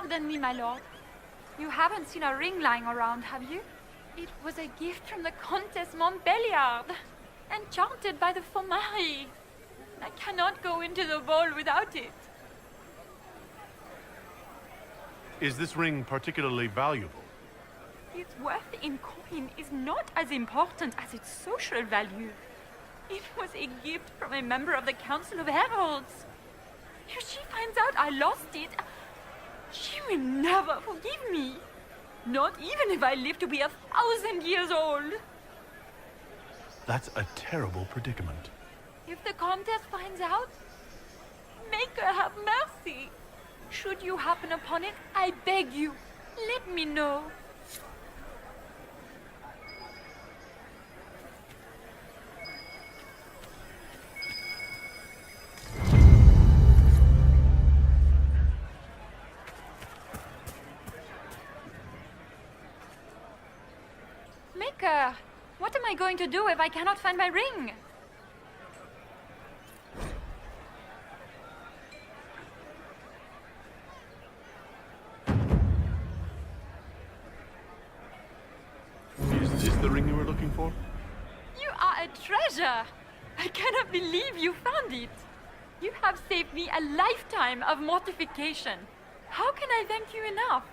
Pardon me, my lord. You haven't seen a ring lying around, have you? It was a gift from the Countess Montbelliard, enchanted by the Fomari. I cannot go into the ball without it. Is this ring particularly valuable? Its worth in coin is not as important as its social value. It was a gift from a member of the Council of Heralds. If she finds out I lost it, she will never forgive me. Not even if I live to be 1,000 years old. That's a terrible predicament. If the Countess finds out, make her have mercy. Should you happen upon it, I beg you, let me know. Maker, what am I going to do if I cannot find my ring? Is this the ring you were looking for? You are a treasure! I cannot believe you found it! You have saved me a lifetime of mortification. How can I thank you enough?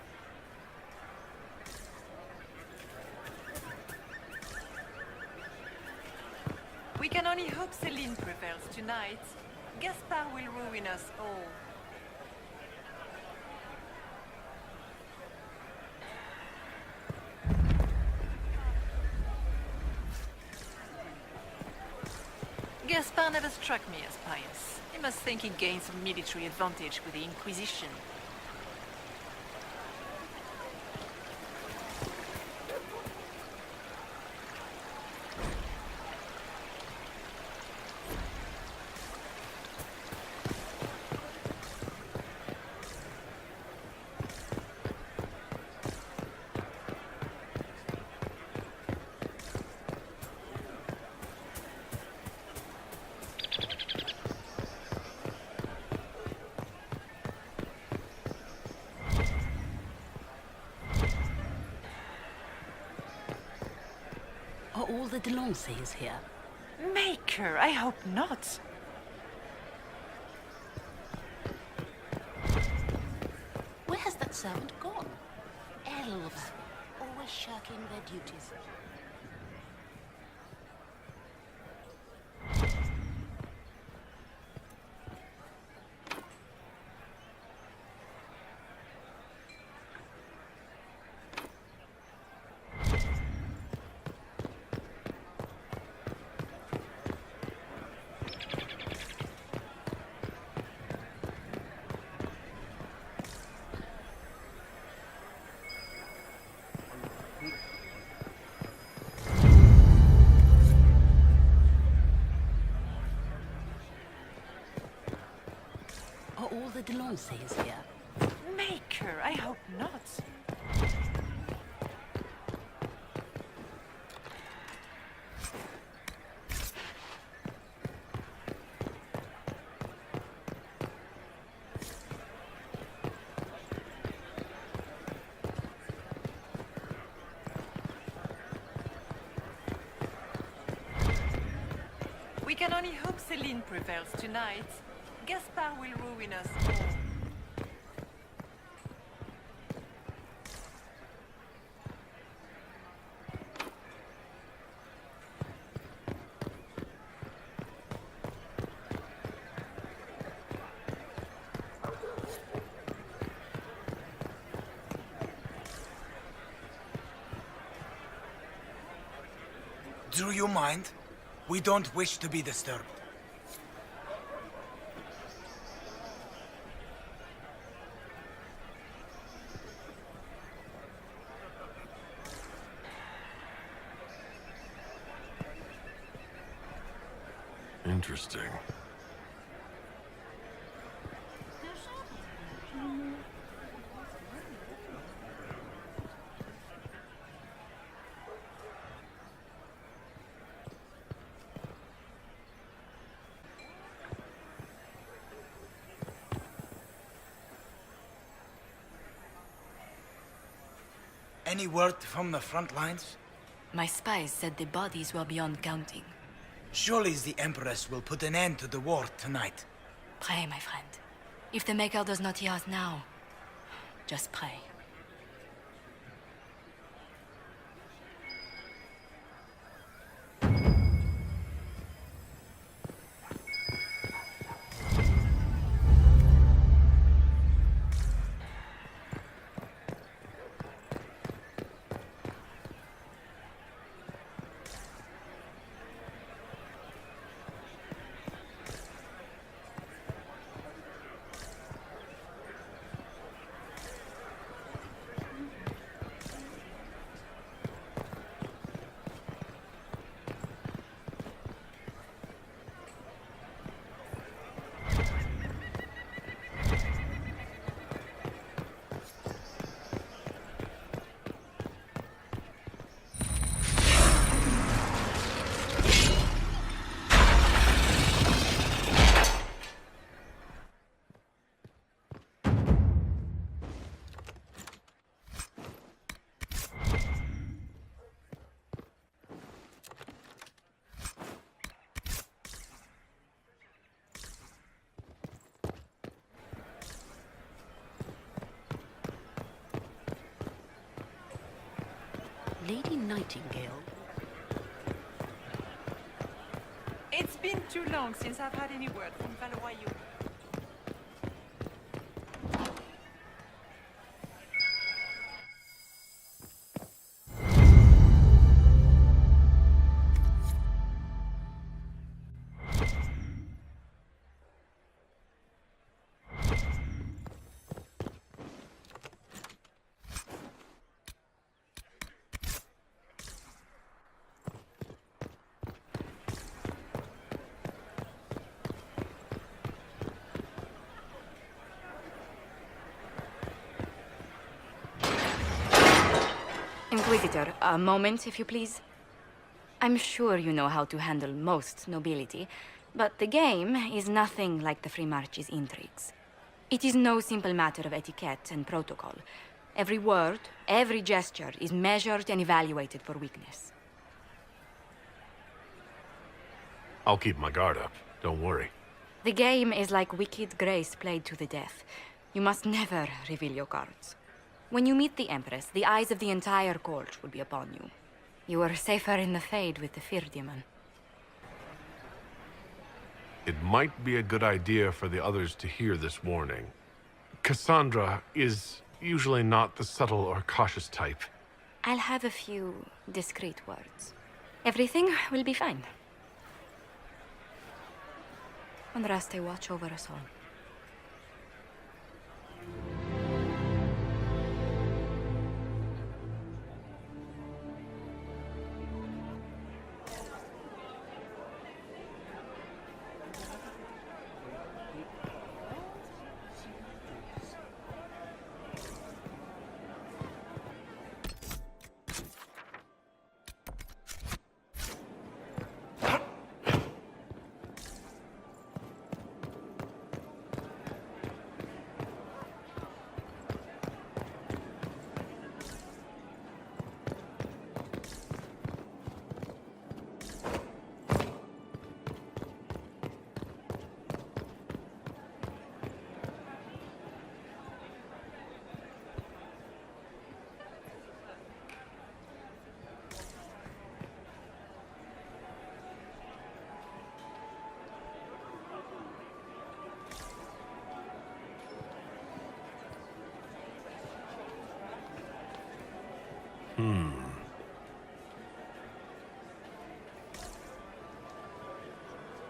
We can only hope Celine prevails tonight. Gaspard will ruin us all. Gaspard never struck me as pious. He must think he gained some military advantage with the Inquisition. Are all the Delancey's here? Maker, I hope not. Where has that servant gone? Elves, always shirking their duties. Are all the Delancey's here? Maker, I hope not. We can only hope Celine prevails tonight. Gaspard will ruin us all. Do you mind? We don't wish to be disturbed. Interesting. Any word from the front lines? My spies said the bodies were beyond counting. Surely the Empress will put an end to the war tonight. Pray, my friend. If the Maker does not hear us now, just pray. Lady Nightingale. It's been too long since I've had any word from Valois. Inquisitor, a moment, if you please. I'm sure you know how to handle most nobility, but the game is nothing like the Free March's intrigues. It is no simple matter of etiquette and protocol. Every word, every gesture is measured and evaluated for weakness. I'll keep my guard up. Don't worry. The game is like Wicked Grace played to the death. You must never reveal your cards. When you meet the Empress, the eyes of the entire court will be upon you. You are safer in the Fade with the Fear Demon. It might be a good idea for the others to hear this warning. Cassandra is usually not the subtle or cautious type. I'll have a few discreet words. Everything will be fine. Andraste, watch over us all.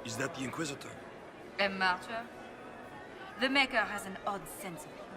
Is that the Inquisitor? A martyr? The Maker has an odd sense of humor.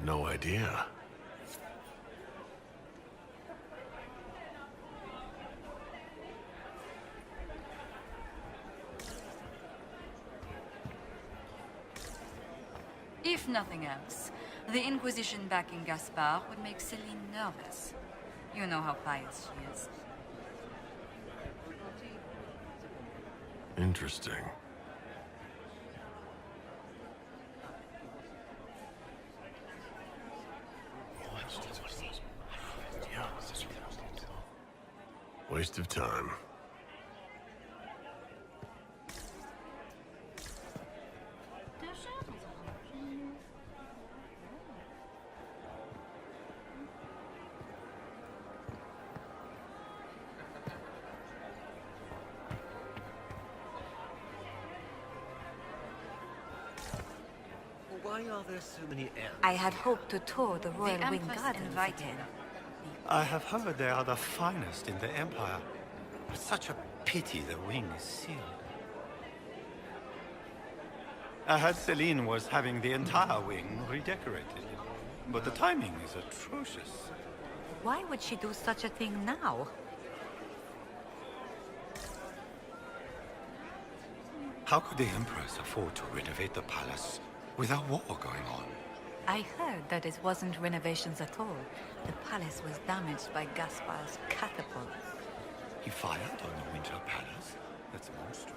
no idea. If nothing else, the Inquisition backing Gaspard would make Celine nervous. You know how pious she is. Interesting. Waste of time. Why are there so many elves? I had hoped to tour the Royal Wing Garden invited. I have heard they are the finest in the Empire. It's such a pity the wing is sealed. I heard Celine was having the entire wing redecorated. But the timing is atrocious. Why would she do such a thing now? How could the Empress afford to renovate the palace with a war going on? I heard that it wasn't renovations at all. The palace was damaged by Gaspard's catapult. He fired on the Winter Palace? That's monstrous.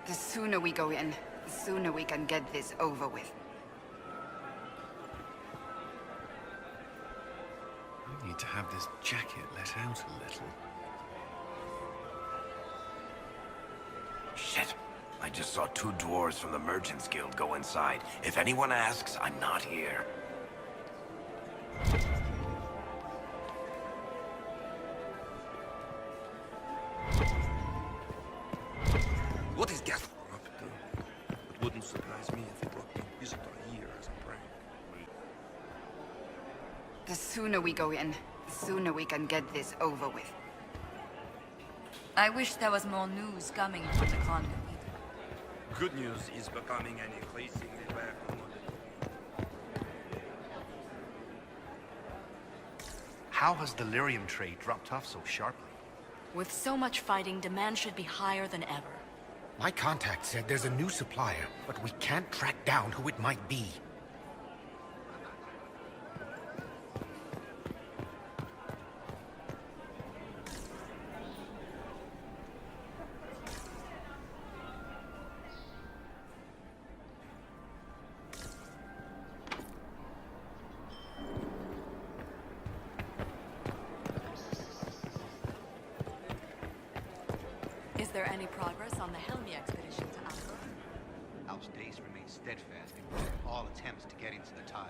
The sooner we go in, the sooner we can get this over with. I need to have this jacket let out a little. Shit. I just saw 2 dwarves from the Merchants Guild go inside. If anyone asks, I'm not here. What is Gaspard up to? It wouldn't surprise me if he brought the Inquisitor here as a prank. The sooner we go in, the sooner we can get this over with. I wish there was more news coming from the convent. Good news is becoming an increasingly rare commodity. How has the lyrium trade dropped off so sharply? With so much fighting, demand should be higher than ever. My contact said there's a new supplier, but we can't track down who it might be. Is there any progress on the Helmi expedition to Abre? Al's days remain steadfast in blocking all attempts to get into the Tig.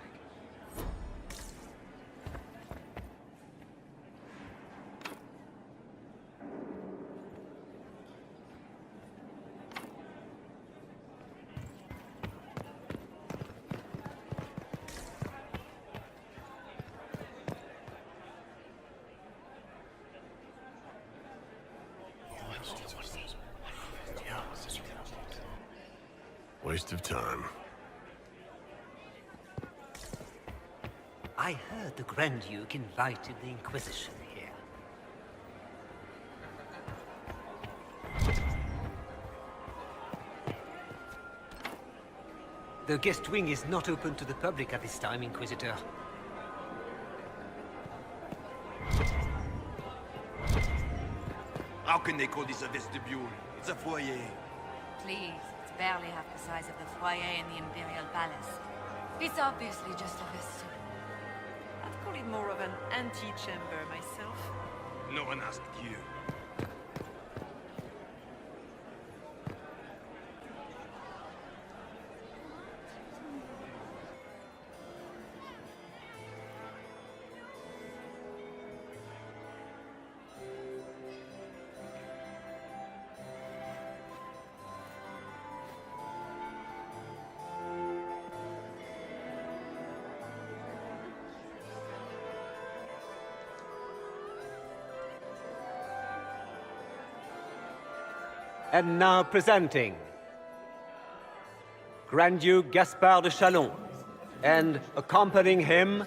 Waste of time. I heard the Grand Duke invited the Inquisition here. The guest wing is not open to the public at this time, Inquisitor. How can they call this a vestibule? It's a foyer. Please, it's barely half the size of the foyer in the Imperial Palace. It's obviously just a vestibule. I'd call it more of an antechamber myself. No one asked you. And now presenting Grand Duke Gaspard de Chalon, And accompanying him,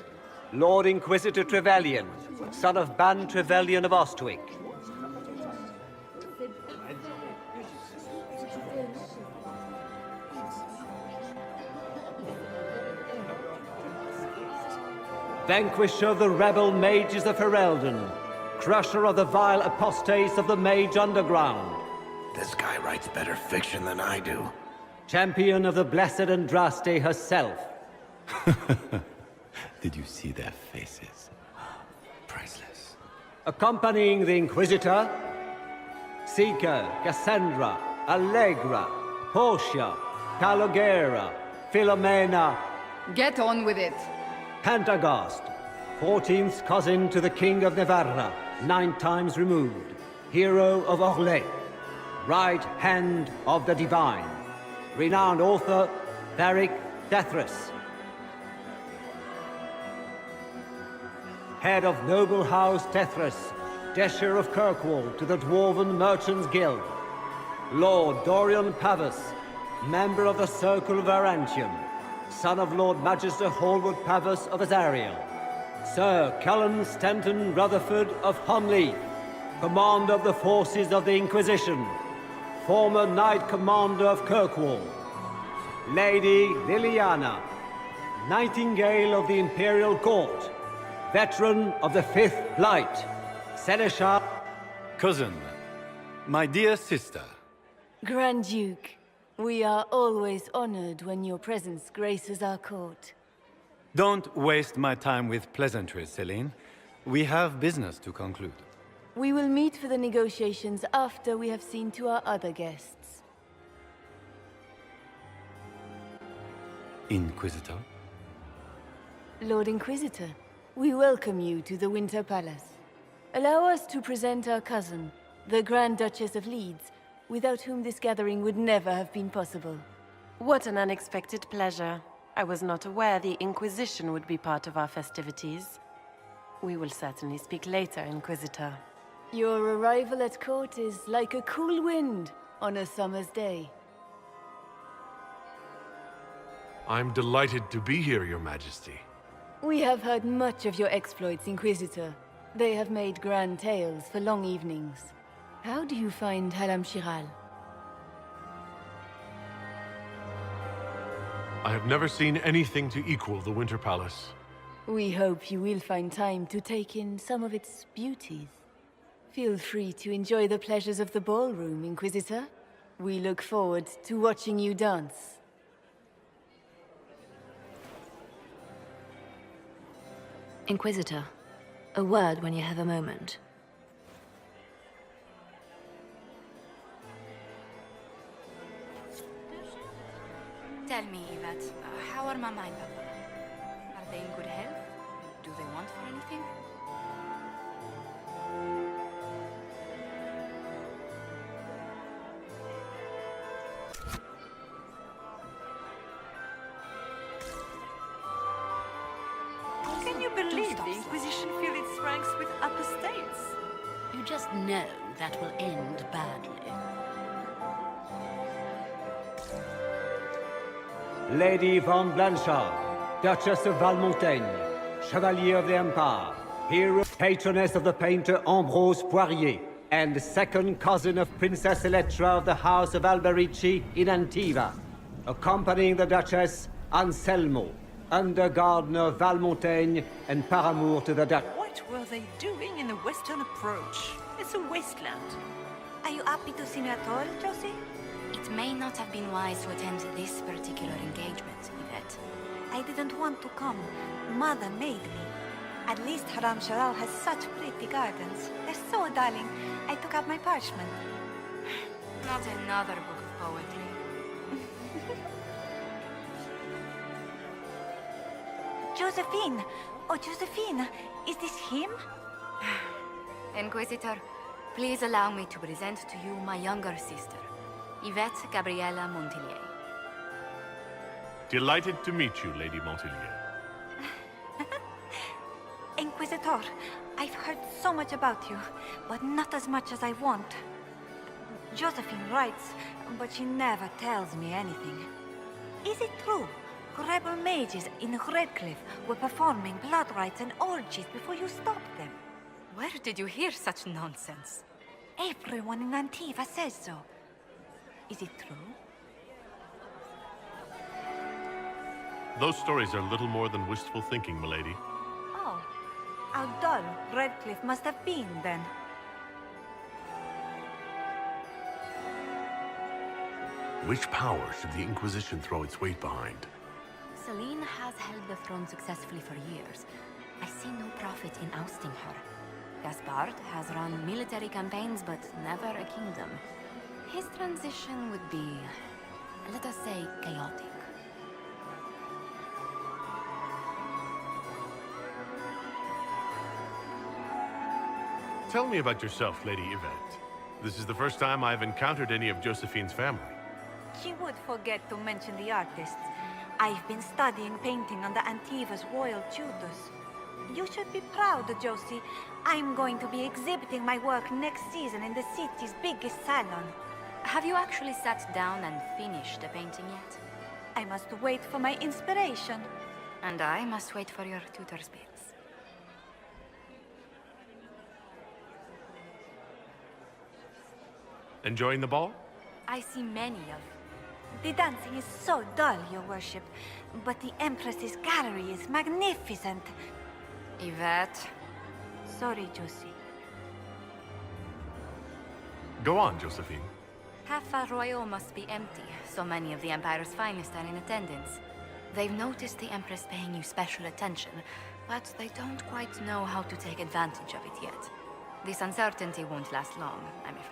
Lord Inquisitor Trevelyan, son of Ban Trevelyan of Ostwick. Vanquisher of the rebel mages of Ferelden, crusher of the vile apostates of the Mage Underground. This guy writes better fiction than I do. Champion of the Blessed Andraste herself. Did you see their faces? Priceless. Accompanying the Inquisitor, Seeker, Cassandra, Allegra, Portia, Calogera, Philomena. Get on with it. Pantagast, 14th cousin to the King of Navarra, 9 times removed. Hero of Orlais. Right hand of the Divine. Renowned author, Tharic Dethras. Head of noble house Dethras, Desher of Kirkwall to the Dwarven Merchants Guild. Lord Dorian Pavus, member of the Circle of Arantium, son of Lord Magister Hallwood Pavus of Azariel. Sir Callan Stanton Rutherford of Hunley, commander of the forces of the Inquisition, former Knight Commander of Kirkwall. Lady Liliana, Nightingale of the Imperial Court, veteran of the 5th Light, Seneschal. Cousin, my dear sister. Grand Duke, we are always honored when your presence graces our court. Don't waste my time with pleasantries, Celine. We have business to conclude. We will meet for the negotiations after we have seen to our other guests. Inquisitor? Lord Inquisitor, we welcome you to the Winter Palace. Allow us to present our cousin, the Grand Duchess of Leeds, without whom this gathering would never have been possible. What an unexpected pleasure. I was not aware the Inquisition would be part of our festivities. We will certainly speak later, Inquisitor. Your arrival at court is like a cool wind on a summer's day. I'm delighted to be here, Your Majesty. We have heard much of your exploits, Inquisitor. They have made grand tales for long evenings. How do you find Halam Shiral? I have never seen anything to equal the Winter Palace. We hope you will find time to take in some of its beauties. Feel free to enjoy the pleasures of the ballroom, Inquisitor. We look forward to watching you dance. Inquisitor, a word when you have a moment. Tell me, Yvette, how are Mama and Papa? Are they in good health? Do they want for anything? Can you believe the Inquisition fill its ranks with apostates? You just know that will end badly. Lady Von Blanchard, Duchess of Valmontaigne, Chevalier of the Empire, hero, patroness of the painter Ambrose Poirier, and second cousin of Princess Elettra of the House of Alberici in Antiva, accompanying the Duchess Anselmo, under gardener of Valmontaigne and paramour to the Duchess. What were they doing in the western approach? It's a wasteland. Are you happy to see me at all, Josie? It may not have been wise to attend this particular engagement, Yvette. I didn't want to come. Mother made me. At least Haram Sharal has such pretty gardens. They're so darling. I took out my parchment. Not another book of poetry. Josephine! Oh, Josephine! Is this him? Inquisitor, please allow me to present to you my younger sister, Yvette Gabriella Montillier. Delighted to meet you, Lady Montillier. Inquisitor, I've heard so much about you, but not as much as I want. Josephine writes, but she never tells me anything. Is it true? Rebel mages in Redcliffe were performing blood rites and orgies before you stopped them. Where did you hear such nonsense? Everyone in Antiva says so. Is it true? Those stories are little more than wistful thinking, milady. Oh, how dull Redcliffe must have been then. Which power should the Inquisition throw its weight behind? Celine has held the throne successfully for years. I see no profit in ousting her. Gaspard has run military campaigns, but never a kingdom. His transition would be, let us say, chaotic. Tell me about yourself, Lady Yvette. This is the first time I've encountered any of Josephine's family. She would forget to mention the artists. I've been studying painting under Antiva's royal tutors. You should be proud, Josie. I'm going to be exhibiting my work next season in the city's biggest salon. Have you actually sat down and finished the painting yet? I must wait for my inspiration. And I must wait for your tutor's bits. Enjoying the ball? I see many of. The dancing is so dull, Your Worship. But the Empress's gallery is magnificent. Yvette. Sorry, Josie. Go on, Josephine. Half Royal must be empty. So many of the Empire's finest are in attendance. They've noticed the Empress paying you special attention, but they don't quite know how to take advantage of it yet. This uncertainty won't last long, I'm afraid.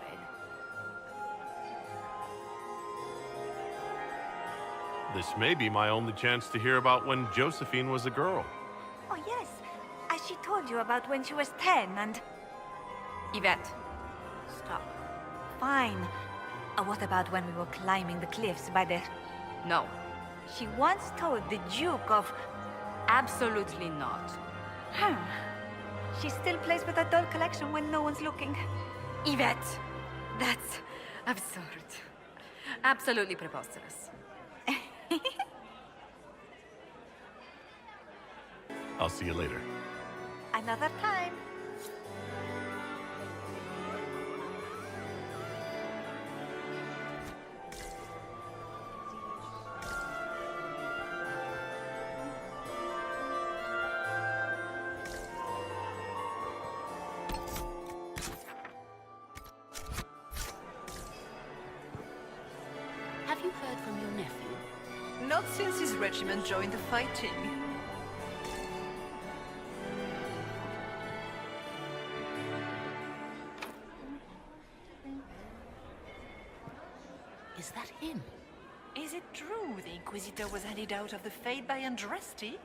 This may be my only chance to hear about when Josephine was a girl. Oh, yes. As she told you about when she was 10 and... Yvette. Stop. Fine. What about when we were climbing the cliffs by the... No. She once told the Duke of... Absolutely not. She still plays with her doll collection when no one's looking. Yvette! That's absurd. Absolutely preposterous. I'll see you later. Another time. Have you heard from your nephew? Not since his regiment joined the fighting. Is that him? Is it true the Inquisitor was handed out of the Fade by Andraste?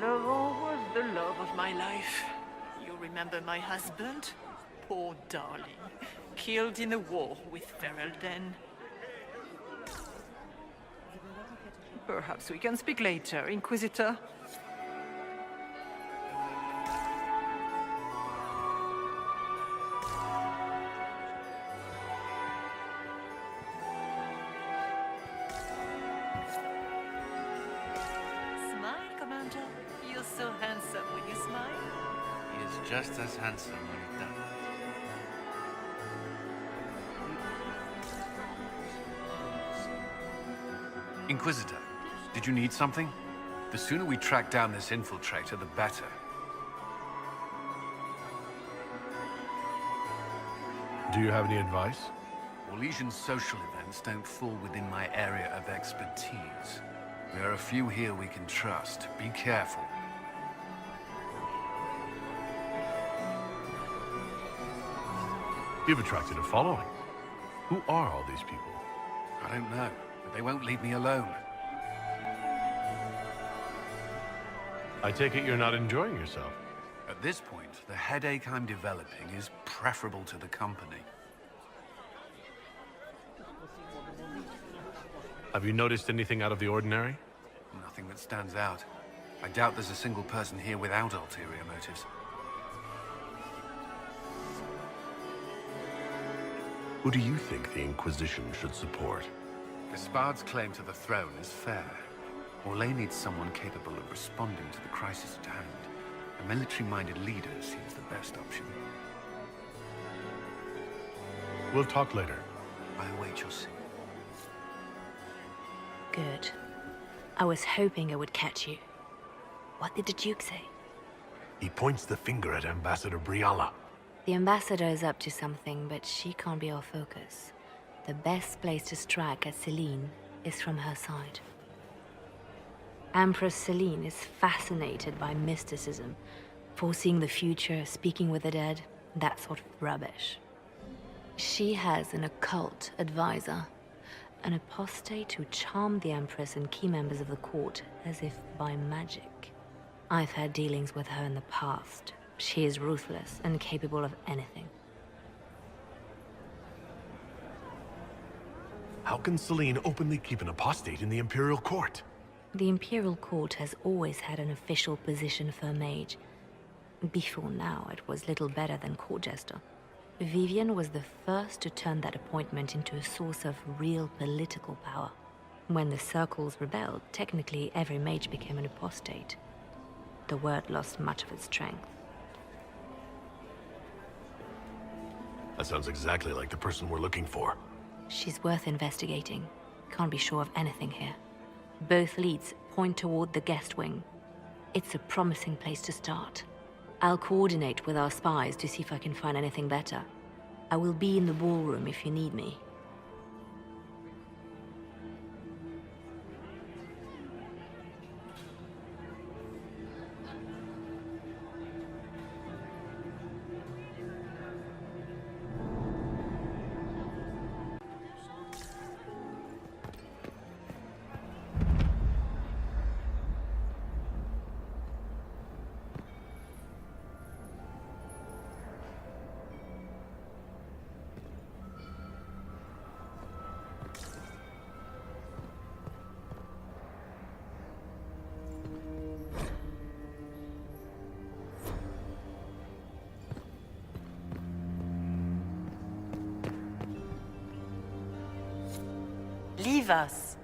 Laurent was the love of my life. You remember my husband? Poor darling. Killed in a war with Ferelden. Perhaps we can speak later, Inquisitor. You're so handsome when you smile. He is just as handsome when he doesn't. Inquisitor, did you need something? The sooner we track down this infiltrator, the better. Do you have any advice? Orlesian social events don't fall within my area of expertise. There are a few here we can trust. Be careful. You've attracted a following. Who are all these people? I don't know, but they won't leave me alone. I take it you're not enjoying yourself. At this point, the headache I'm developing is preferable to the company. Have you noticed anything out of the ordinary? Nothing that stands out. I doubt there's a single person here without ulterior motives. Who do you think the Inquisition should support? Gaspard's claim to the throne is fair. Orlais needs someone capable of responding to the crisis at hand. A military-minded leader seems the best option. We'll talk later. I await your signal. Good. I was hoping I would catch you. What did the Duke say? He points the finger at Ambassador Briala. The ambassador is up to something, but she can't be our focus. The best place to strike at Celine is from her side. Empress Celine is fascinated by mysticism, foreseeing the future, speaking with the dead, that sort of rubbish. She has an occult advisor, an apostate who charmed the Empress and key members of the court as if by magic. I've had dealings with her in the past. She is ruthless and capable of anything. How can Celine openly keep an apostate in the Imperial Court? The Imperial Court has always had an official position for a mage. Before now, it was little better than court jester. Vivian was the first to turn that appointment into a source of real political power. When the circles rebelled, technically every mage became an apostate. The word lost much of its strength. That sounds exactly like the person we're looking for. She's worth investigating. Can't be sure of anything here. Both leads point toward the guest wing. It's a promising place to start. I'll coordinate with our spies to see if I can find anything better. I will be in the ballroom if you need me. Leave us.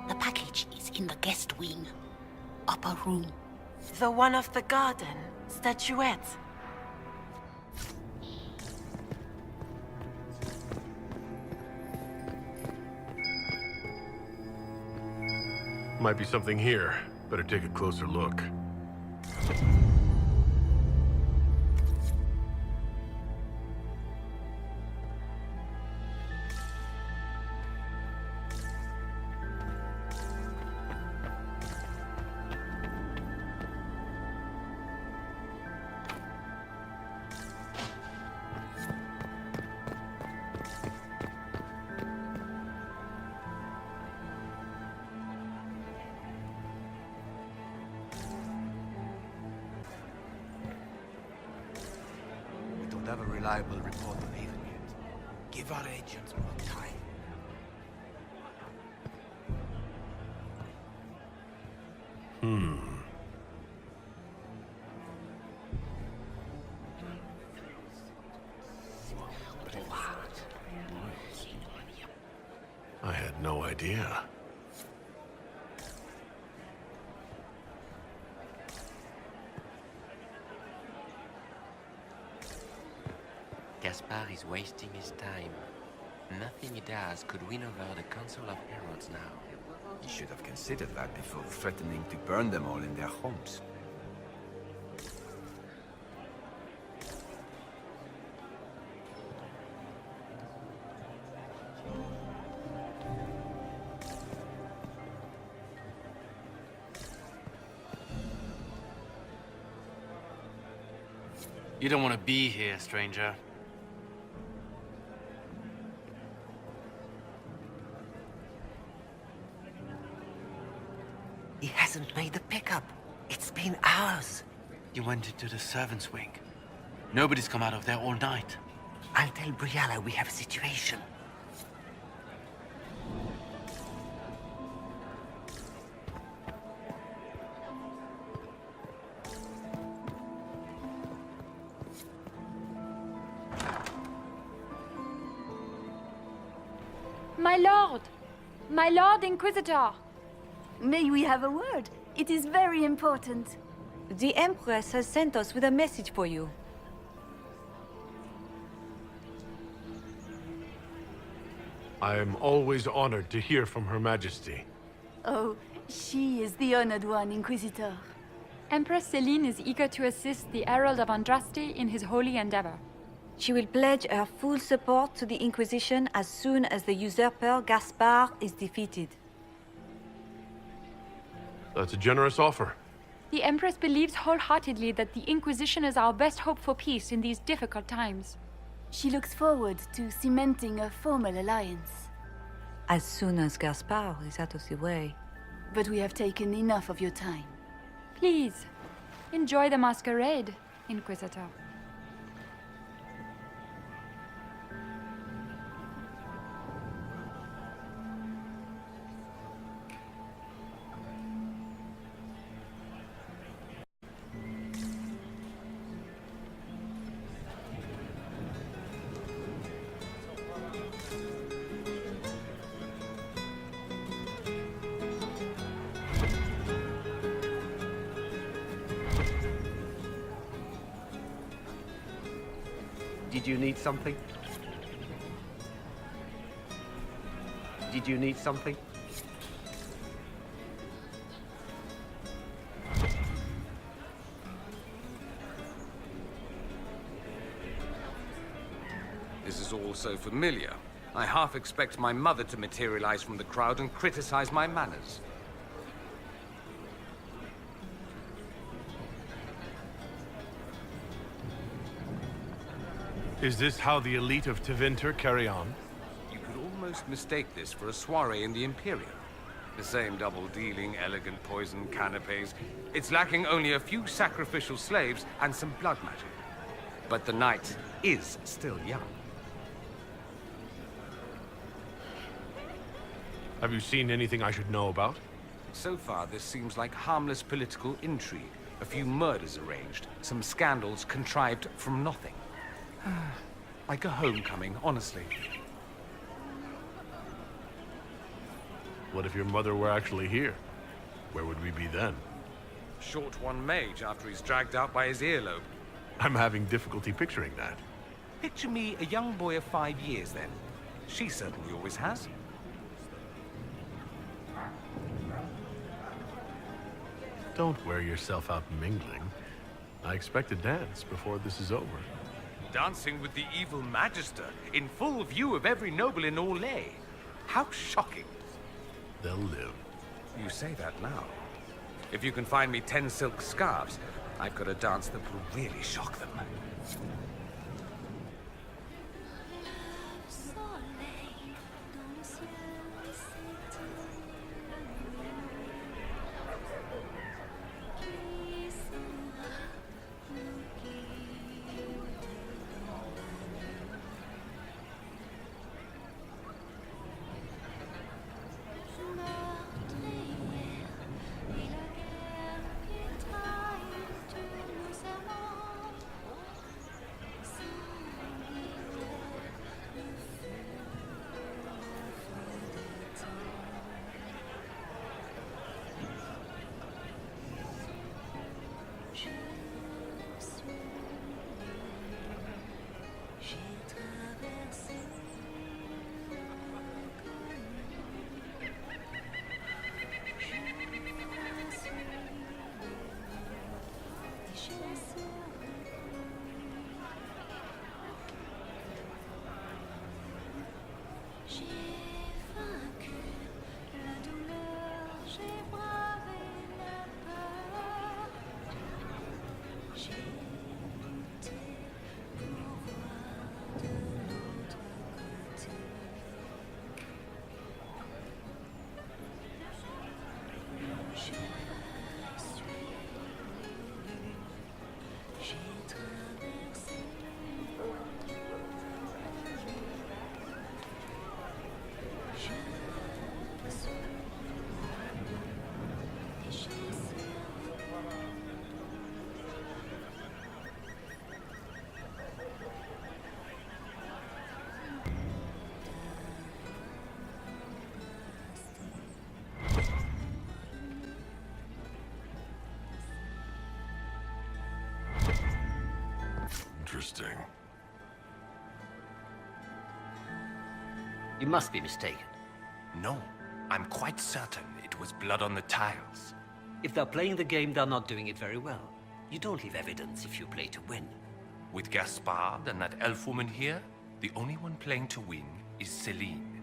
The package is in the guest wing. Upper room. The one of the garden. Statuette. Might be something here. Better take a closer look. Have a reliable report on Haven yet. Give our agents more time. idea. Gaspard is wasting his time. Nothing he does could win over the Council of Heralds now. You should have considered that before threatening to burn them all in their homes. You don't want to be here, stranger. He hasn't made the pickup. It's been hours. You went into the servants' wing. Nobody's come out of there all night. I'll tell Briala we have a situation. My Lord Inquisitor! May we have a word? It is very important. The Empress has sent us with a message for you. I am always honored to hear from Her Majesty. Oh, she is the honored one, Inquisitor. Empress Celine is eager to assist the Herald of Andraste in his holy endeavor. She will pledge her full support to the Inquisition as soon as the usurper Gaspard is defeated. That's a generous offer. The Empress believes wholeheartedly that the Inquisition is our best hope for peace in these difficult times. She looks forward to cementing a formal alliance. As soon as Gaspard is out of the way. But we have taken enough of your time. Please, enjoy the masquerade, Inquisitor. Did you need something? Did you need something? This is all so familiar. I half expect my mother to materialize from the crowd and criticize my manners. Is this how the elite of Tevinter carry on? You could almost mistake this for a soiree in the Imperium. The same double-dealing, elegant poison canapes. It's lacking only a few sacrificial slaves and some blood magic. But the night is still young. Have you seen anything I should know about? So far, this seems like harmless political intrigue. A few murders arranged, some scandals contrived from nothing. Like a homecoming, honestly. What if your mother were actually here? Where would we be then? Short one mage after he's dragged out by his earlobe. I'm having difficulty picturing that. Picture me a young boy of 5 years, then. She certainly always has. Don't wear yourself out mingling. I expect a dance before this is over. Dancing with the evil Magister, in full view of every noble in Orlais. How shocking. They'll live. You say that now. If you can find me 10 silk scarves, I've got a dance that will really shock them. Interesting. You must be mistaken. No, I'm quite certain it was blood on the tiles. If they're playing the game, they're not doing it very well. You don't leave evidence if you play to win. With Gaspard and that elf woman here, the only one playing to win is Celine.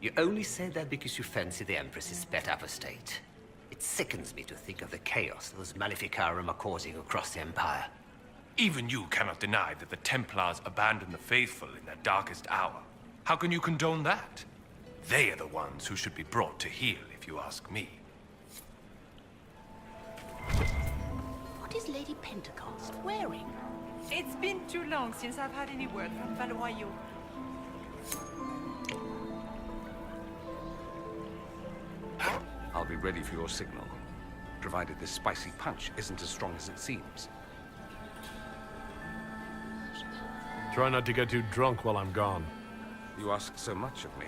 You only say that because you fancy the Empress's pet apostate. It sickens me to think of the chaos those Maleficarum are causing across the Empire. Even you cannot deny that the Templars abandoned the faithful in their darkest hour. How can you condone that? They are the ones who should be brought to heel, if you ask me. What is Lady Pentecost wearing? It's been too long since I've had any word from Valois. I'll be ready for your signal, provided this spicy punch isn't as strong as it seems. Try not to get too drunk while I'm gone. You ask so much of me.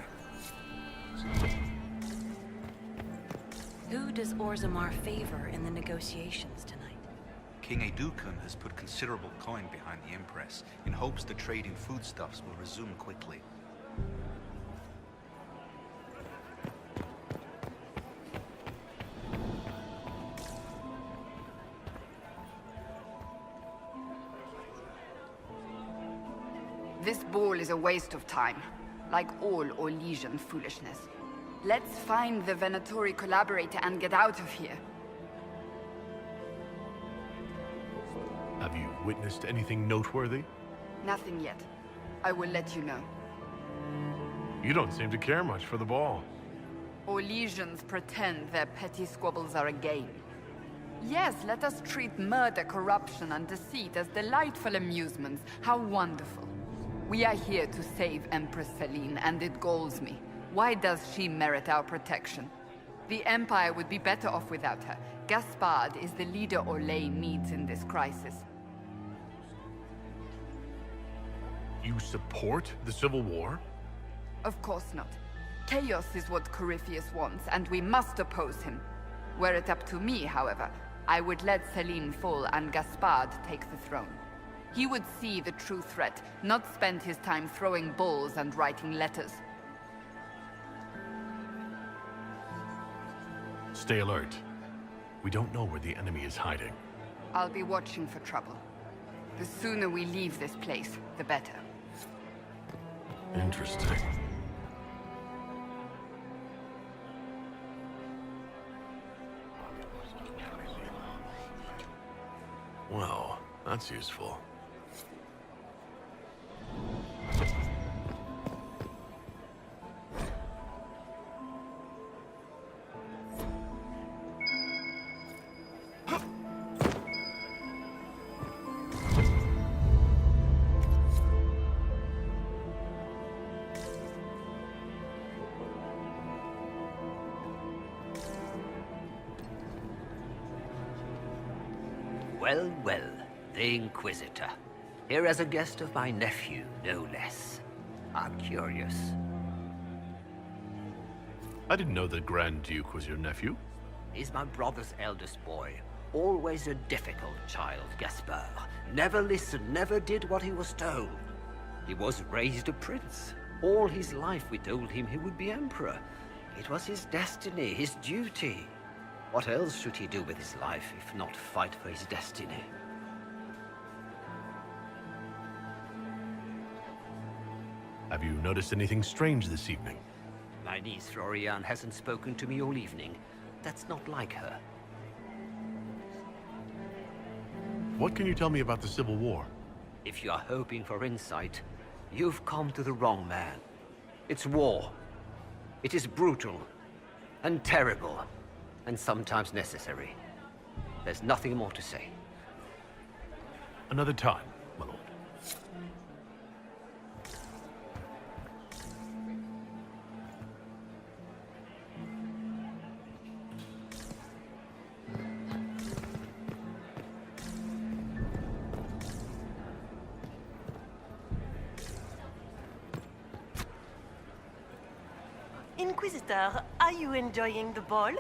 Who does Orzammar favor in the negotiations tonight? King Edukan has put considerable coin behind the Empress in hopes the trade in foodstuffs will resume quickly. This ball is a waste of time, like all Orlesian foolishness. Let's find the Venatori collaborator and get out of here. Have you witnessed anything noteworthy? Nothing yet. I will let you know. You don't seem to care much for the ball. Orlesians pretend their petty squabbles are a game. Yes, let us treat murder, corruption, and deceit as delightful amusements. How wonderful. We are here to save Empress Celine, and it galls me. Why does she merit our protection? The Empire would be better off without her. Gaspard is the leader Orlais needs in this crisis. You support the Civil War? Of course not. Chaos is what Corypheus wants, and we must oppose him. Were it up to me, however, I would let Celine fall and Gaspard take the throne. He would see the true threat, not spend his time throwing balls and writing letters. Stay alert. We don't know where the enemy is hiding. I'll be watching for trouble. The sooner we leave this place, the better. Interesting. Well, that's useful. Well, well, the Inquisitor. Here as a guest of my nephew, no less. I'm curious. I didn't know the Grand Duke was your nephew. He's my brother's eldest boy. Always a difficult child, Gaspard. Never listened, never did what he was told. He was raised a prince. All his life we told him he would be emperor. It was his destiny, his duty. What else should he do with his life, if not fight for his destiny? Have you noticed anything strange this evening? My niece Florian hasn't spoken to me all evening. That's not like her. What can you tell me about the Civil War? If you are hoping for insight, you've come to the wrong man. It's war. It is brutal, and terrible, and sometimes necessary. There's nothing more to say. Another time, my lord. Inquisitor, are you enjoying the ball?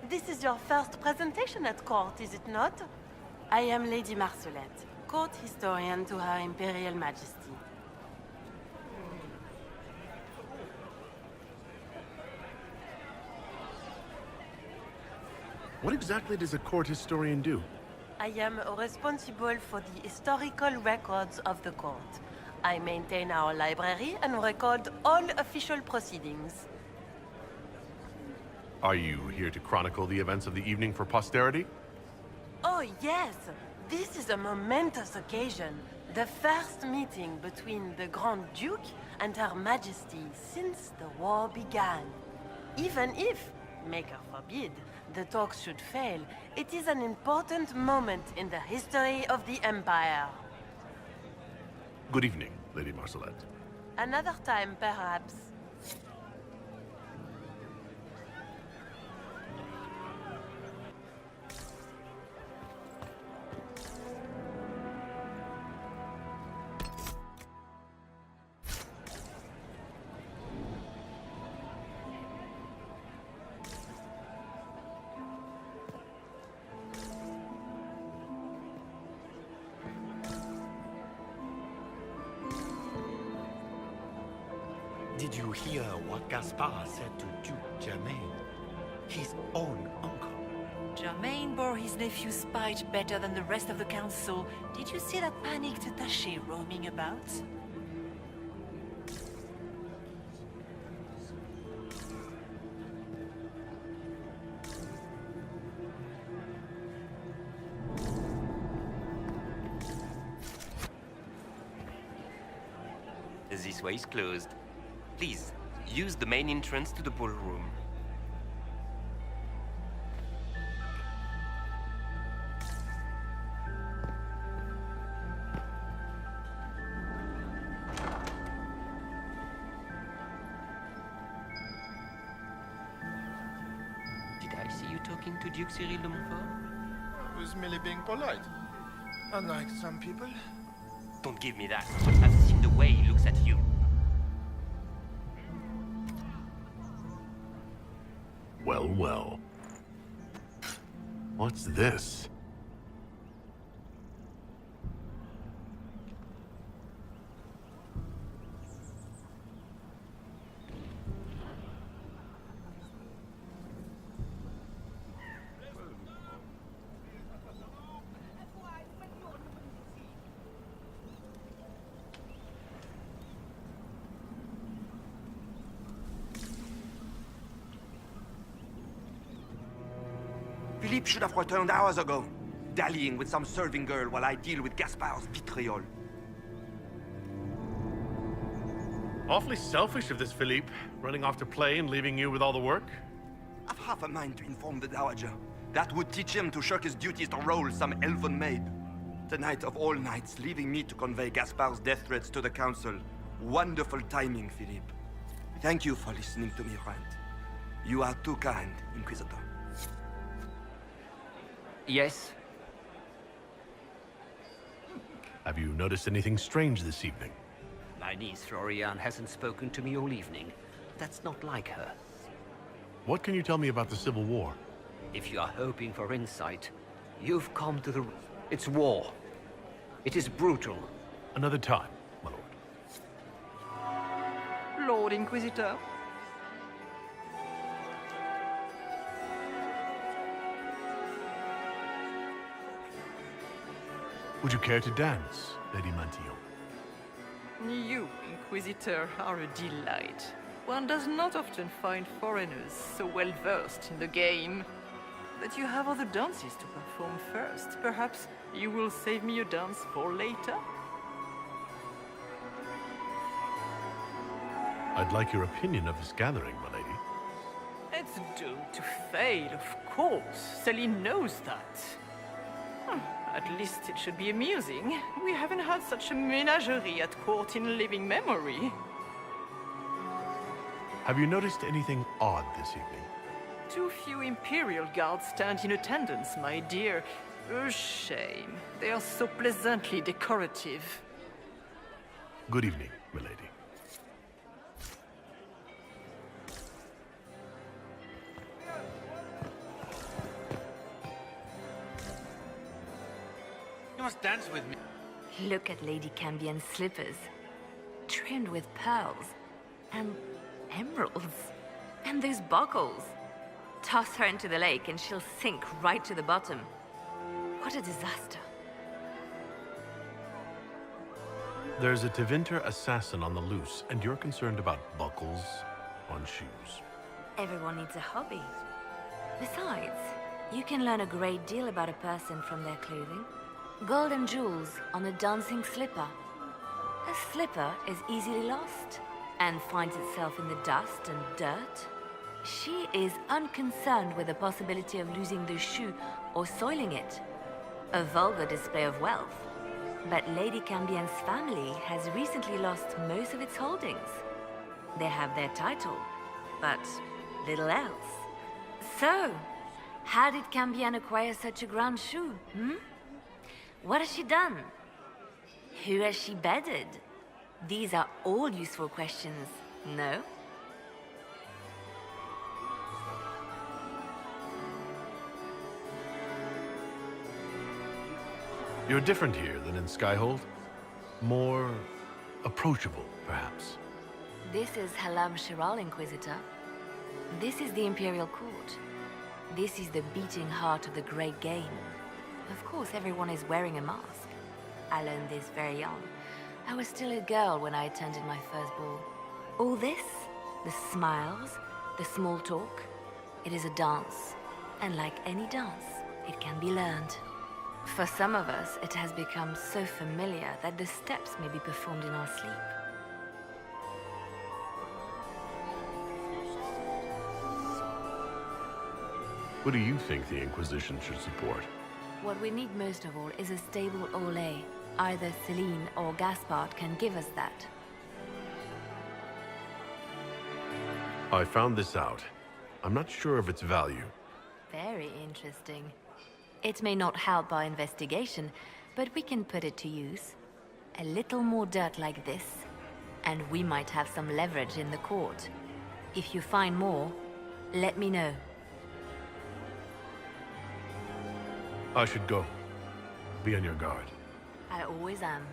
This is your first presentation at court, is it not? I am Lady Marcelette, court historian to Her Imperial Majesty. What exactly does a court historian do? I am responsible for the historical records of the court. I maintain our library and record all official proceedings. Are you here to chronicle the events of the evening for posterity? Oh yes, this is a momentous occasion. The first meeting between the Grand Duke and Her Majesty since the war began. Even if, Maker forbid, the talks should fail, it is an important moment in the history of the Empire. Good evening, Lady Marcelette. Another time, perhaps. Did you hear what Gaspard said to Duke Germain? His own uncle. Germain bore his nephew's spite better than the rest of the council. Did you see that panicked attaché roaming about? This way is closed. Please, use the main entrance to the ballroom. Did I see you talking to Duke Cyril de Montfort? I was merely being polite. Unlike some people. Don't give me that. I've seen the way he looks at you. Well, well. What's this? Philippe should have returned hours ago, dallying with some serving girl while I deal with Gaspard's vitriol. Awfully selfish of this Philippe, running off to play and leaving you with all the work. I've half a mind to inform the Dowager. That would teach him to shirk his duties to roll some elven maid. Tonight of all nights, leaving me to convey Gaspard's death threats to the council. Wonderful timing, Philippe. Thank you for listening to me rant. You are too kind, Inquisitor. Yes? Have you noticed anything strange this evening? My niece Florian hasn't spoken to me all evening. That's not like her. What can you tell me about the Civil War? If you are hoping for insight, you've come to the... It's war. It is brutal. Another time, my lord. Lord Inquisitor. Would you care to dance, Lady Mantillon? You, Inquisitor, are a delight. One does not often find foreigners so well versed in the game. But you have other dances to perform first. Perhaps you will save me a dance for later? I'd like your opinion of this gathering, my lady. It's doomed to fail, of course. Celine knows that. At least it should be amusing. We haven't had such a menagerie at court in living memory. Have you noticed anything odd this evening? Too few Imperial guards stand in attendance, my dear. A shame. They are so pleasantly decorative. Good evening, milady. must dance with me. Look at Lady Cambien's slippers, trimmed with pearls and emeralds. And those buckles. Toss her into the lake and she'll sink right to the bottom. What a disaster. There's a Tevinter assassin on the loose, and you're concerned about buckles on shoes. Everyone needs a hobby. Besides, you can learn a great deal about a person from their clothing. Gold and jewels on a dancing slipper. A slipper is easily lost and finds itself in the dust and dirt. She is unconcerned with the possibility of losing the shoe or soiling it. A vulgar display of wealth. But Lady Cambien's family has recently lost most of its holdings. They have their title, but little else. So, how did Cambien acquire such a grand shoe, What has she done? Who has she bedded? These are all useful questions, no? You're different here than in Skyhold. More approachable, perhaps. This is Halam Shiral, Inquisitor. This is the Imperial Court. This is the beating heart of the Great Game. Of course, everyone is wearing a mask. I learned this very young. I was still a girl when I attended my first ball. All this, the smiles, the small talk, it is a dance. And like any dance, it can be learned. For some of us, it has become so familiar that the steps may be performed in our sleep. What do you think the Inquisition should support? What we need most of all is a stable Ole. Either Celine or Gaspard can give us that. I found this out. I'm not sure of its value. Very interesting. It may not help our investigation, but we can put it to use. A little more dirt like this, and we might have some leverage in the court. If you find more, let me know. I should go. Be on your guard. I always am.